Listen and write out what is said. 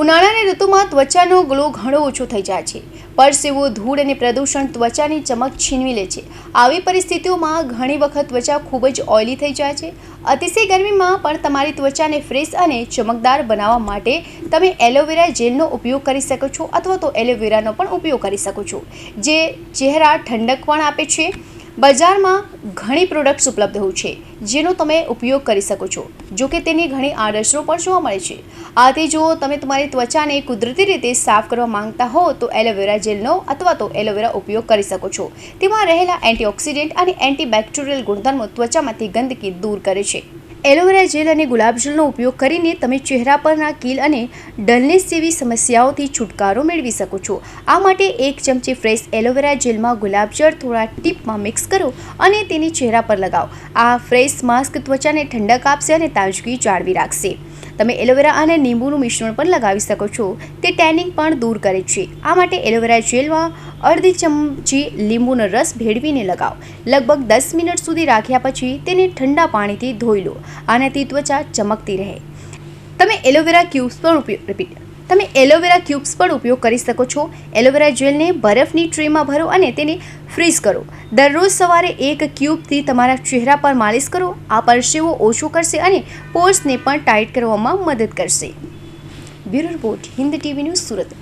ઉનાળાની ઋતુમાં ત્વચાનો ગ્લો ઘણો ઓછો થઈ જાય છે. પરસેવો, ધૂળ અને પ્રદૂષણ ત્વચાની ચમક છીનવી લે છે. આવી પરિસ્થિતિઓમાં ઘણી વખત ત્વચા ખૂબ જ ઓઇલી થઈ જાય છે. અતિશય ગરમીમાં પણ તમારી ત્વચાને ફ્રેશ અને ચમકદાર બનાવવા માટે તમે એલોવેરા જેલનો ઉપયોગ કરી શકો છો અથવા તો એલોવેરાનો પણ ઉપયોગ કરી શકો છો, જે ચહેરા ઠંડક પણ આપે છે. બજારમાં ઘણી પ્રોડક્ટ્સ ઉપલબ્ધ હોય છે જેનો તમે ઉપયોગ કરી શકો છો, જો કે તેની ઘણી આડઅસરો પણ જોવા મળે છે. આથી જો તમે તમારી ત્વચાને કુદરતી રીતે સાફ કરવા માંગતા હો તો એલોવેરા જેલનો અથવા તો એલોવેરા ઉપયોગ કરી શકો છો. તેમાં રહેલા એન્ટીઓક્સિડન્ટ અને એન્ટીબેક્ટેરિયલ ગુણધર્મો ત્વચામાંથી ગંદકી દૂર કરે છે. એલોવેરા જેલ અને ગુલાબજળનો ઉપયોગ કરીને તમે ચહેરા પરના કીલ અને ડલનેસ જેવી સમસ્યાઓથી છુટકારો મેળવી શકો છો. આ માટે 1 ચમચી ફ્રેશ એલોવેરા જેલમાં ગુલાબજળ થોડા ટીપમાં મિક્સ કરો અને તેને ચહેરા પર લગાવો. આ ફ્રેશ માસ્ક ત્વચાને ઠંડક આપશે અને તાજગી જાળવી રાખશે. તમે એલોવેરા અને લીંબુનું મિશ્રણ પણ લગાવી શકો છો. તે ટેનિંગ પણ દૂર કરે છે. આ માટે એલોવેરા જેલમાં અડધી ચમચી લીંબુનો રસ ભેળવીને લગાવો. લગભગ 10 મિનિટ સુધી રાખ્યા પછી તેને ઠંડા પાણીથી ધોઈ લો. આનાથી ત્વચા ચમકતી રહે. તમે એલોવેરા ક્યુબ્સ પણ ઉપયોગ કરી શકો છો. એલોવેરા જેલને બરફની ટ્રેમાં ભરો અને તેને ફ્રીઝ કરો. દરરોજ સવારે 1 ક્યુબથી તમારા ચહેરા પર માલિશ કરો. આ પરસેવો ઓછો કરશે અને પોર્સને પણ ટાઈટ કરવામાં મદદ કરશે. Bureau report, Hind TV news, Surat.